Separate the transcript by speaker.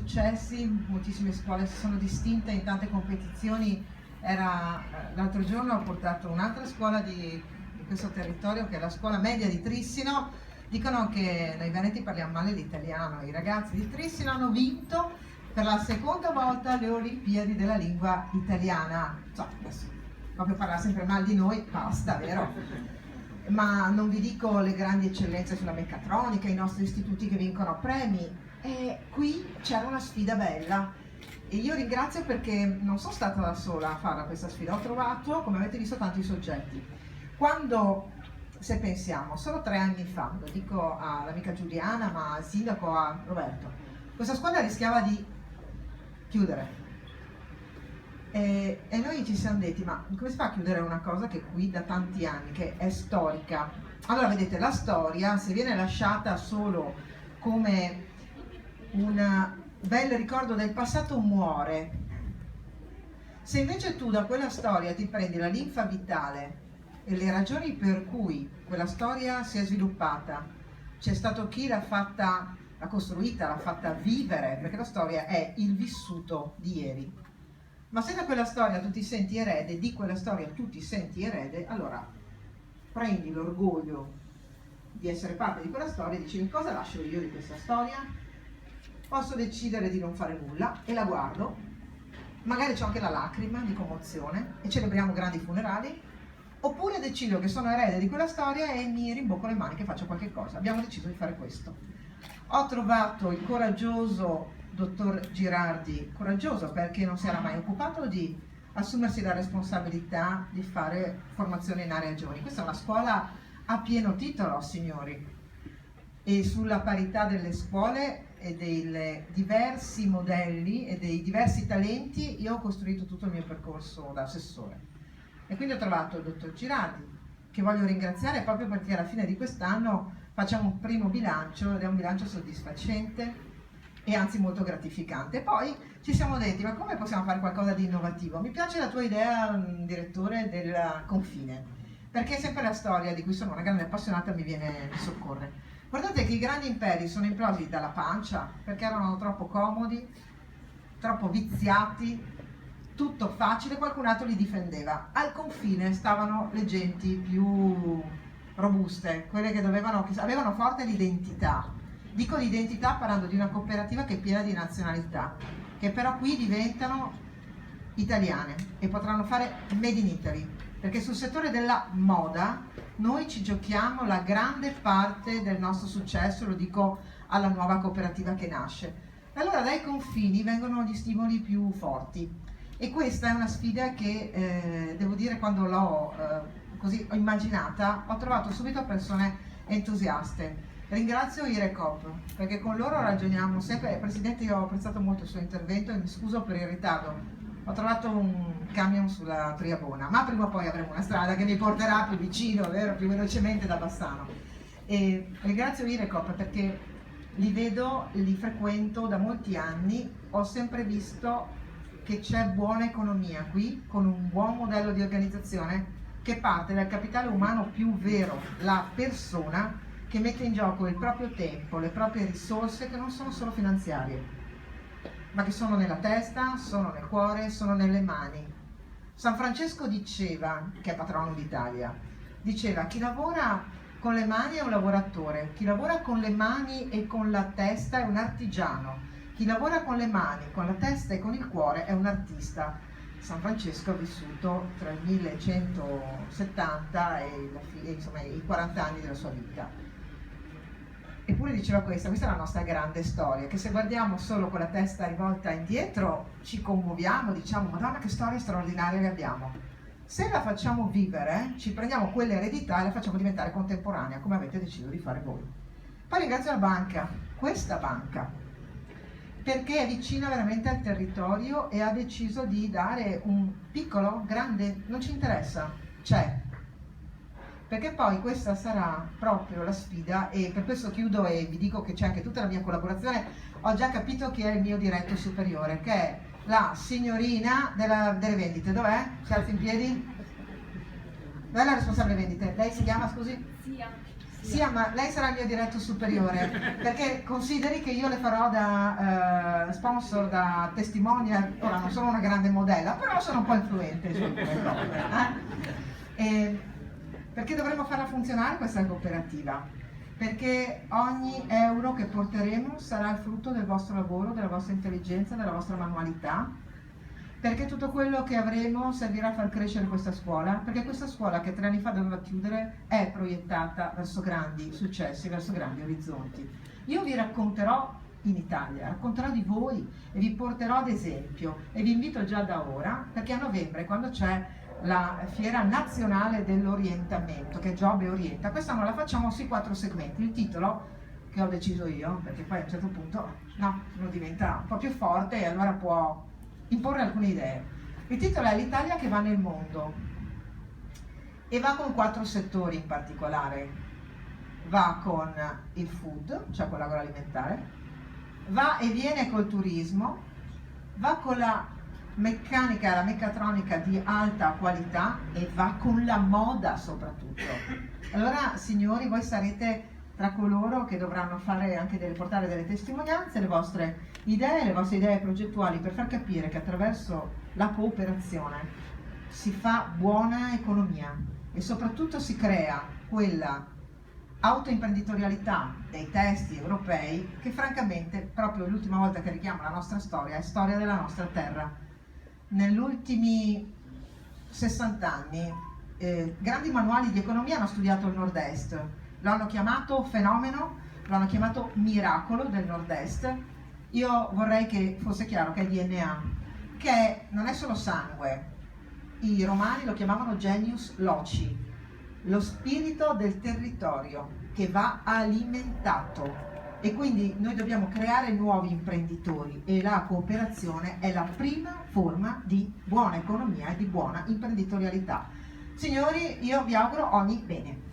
Speaker 1: successi, moltissime scuole si sono distinte in tante competizioni. L'altro giorno ho portato un'altra scuola di questo territorio, che è la scuola media di Trissino. Dicono che noi veneti parliamo male l'italiano. I ragazzi di Trissino hanno vinto per la seconda volta le Olimpiadi della lingua italiana. Adesso, proprio parlare sempre male di noi, basta, vero? Ma non vi dico le grandi eccellenze sulla meccatronica, i nostri istituti che vincono premi. E qui c'era una sfida bella. E io ringrazio perché non sono stata da sola a fare questa sfida. Ho trovato, come avete visto, tanti soggetti. Quando, se pensiamo, solo 3 anni fa, lo dico all'amica Giuliana, ma al sindaco, a Roberto, questa scuola rischiava di chiudere. E noi ci siamo detti, ma come si fa a chiudere una cosa che qui da tanti anni, che è storica? Allora, vedete, la storia, se viene lasciata solo come un bel ricordo del passato, muore. Se invece tu da quella storia ti prendi la linfa vitale e le ragioni per cui quella storia si è sviluppata, c'è stato chi l'ha costruita, l'ha fatta vivere, perché la storia è il vissuto di ieri. Ma se da quella storia tu ti senti erede, di quella storia tu ti senti erede, allora prendi l'orgoglio di essere parte di quella storia e dici: che cosa lascio io di questa storia? Posso decidere di non fare nulla e la guardo, magari c'ho anche la lacrima di commozione e celebriamo grandi funerali, oppure decido che sono erede di quella storia e mi rimbocco le maniche e faccio qualche cosa. Abbiamo deciso di fare questo. Ho trovato il coraggioso dottor Girardi, coraggioso perché non si era mai occupato di assumersi la responsabilità di fare formazione in area giovani. Questa è una scuola a pieno titolo, signori, e sulla parità delle scuole e dei diversi modelli e dei diversi talenti io ho costruito tutto il mio percorso da assessore. E quindi ho trovato il dottor Girardi, che voglio ringraziare proprio perché alla fine di quest'anno facciamo un primo bilancio ed è un bilancio soddisfacente e anzi molto gratificante. Poi ci siamo detti: ma come possiamo fare qualcosa di innovativo? Mi piace la tua idea, direttore, del confine, perché sempre la storia, di cui sono una grande appassionata, mi soccorre. Guardate che i grandi imperi sono implosi dalla pancia perché erano troppo comodi, troppo viziati, tutto facile, qualcun altro li difendeva. Al confine stavano le genti più robuste, quelle che avevano forte l'identità. Dico l'identità parlando di una cooperativa che è piena di nazionalità, che però qui diventano italiane e potranno fare made in Italy, perché sul settore della moda noi ci giochiamo la grande parte del nostro successo, lo dico alla nuova cooperativa che nasce. Allora dai confini vengono gli stimoli più forti e questa è una sfida che devo dire, quando l'ho ho immaginata, ho trovato subito persone entusiaste. Ringrazio IRECOP perché con loro ragioniamo sempre. Presidente, io ho apprezzato molto il suo intervento e mi scuso per il ritardo. Ho trovato un camion sulla Triabona, ma prima o poi avremo una strada che mi porterà più vicino, vero? Più velocemente da Bassano. E ringrazio IRECOP perché li vedo, li frequento da molti anni, ho sempre visto che c'è buona economia qui, con un buon modello di organizzazione che parte dal capitale umano più vero, la persona, che mette in gioco il proprio tempo, le proprie risorse, che non sono solo finanziarie, ma che sono nella testa, sono nel cuore, sono nelle mani. San Francesco diceva, che è patrono d'Italia, diceva: chi lavora con le mani è un lavoratore, chi lavora con le mani e con la testa è un artigiano, chi lavora con le mani, con la testa e con il cuore è un artista. San Francesco ha vissuto tra il 1170 e i 40 anni della sua vita. Eppure diceva questa è la nostra grande storia, che se guardiamo solo con la testa rivolta indietro ci commuoviamo, diciamo: Madonna, che storia straordinaria che abbiamo. Se la facciamo vivere, ci prendiamo quell'eredità e la facciamo diventare contemporanea, come avete deciso di fare voi. Poi ringrazio la banca, questa banca, perché è vicina veramente al territorio e ha deciso di dare un piccolo, grande, non ci interessa, c'è. Perché poi questa sarà proprio la sfida, e per questo chiudo e vi dico che c'è anche tutta la mia collaborazione. Ho già capito chi è il mio diretto superiore, che è la signorina delle vendite. Dov'è? Si alza in piedi? Dov'è la responsabile vendite? Lei si chiama, scusi? Sia, ma lei sarà il mio diretto superiore, perché consideri che io le farò da sponsor, da testimonial. Ora non sono una grande modella, però sono un po' influente su alcune cose. Perché dovremmo farla funzionare questa cooperativa? Perché ogni euro che porteremo sarà il frutto del vostro lavoro, della vostra intelligenza, della vostra manualità, perché tutto quello che avremo servirà a far crescere questa scuola, perché questa scuola che 3 anni fa doveva chiudere è proiettata verso grandi successi, verso grandi orizzonti. Io vi racconterò in Italia, racconterò di voi e vi porterò ad esempio, e vi invito già da ora, perché a novembre, quando c'è la fiera nazionale dell'orientamento, che è Job e Orienta, quest'anno la facciamo sui 4 segmenti. Il titolo, che ho deciso io, perché poi a un certo punto no, uno diventa un po' più forte e allora può imporre alcune idee. Il titolo è L'Italia che va nel mondo e va con 4 settori in particolare. Va con il food, cioè con l'agroalimentare, va e viene col turismo, va con la meccanica, la meccatronica di alta qualità e va con la moda soprattutto. Allora signori, voi sarete tra coloro che dovranno fare anche portare delle testimonianze, le vostre idee progettuali, per far capire che attraverso la cooperazione si fa buona economia e soprattutto si crea quella autoimprenditorialità dei testi europei che francamente, proprio l'ultima volta che richiamo la nostra storia, è storia della nostra terra. Negli ultimi 60 anni grandi manuali di economia hanno studiato il nord-est, lo hanno chiamato fenomeno, lo hanno chiamato miracolo del nord-est. Io vorrei che fosse chiaro che è DNA, che non è solo sangue. I romani lo chiamavano genius loci, lo spirito del territorio che va alimentato. E quindi noi dobbiamo creare nuovi imprenditori e la cooperazione è la prima forma di buona economia e di buona imprenditorialità. Signori, io vi auguro ogni bene.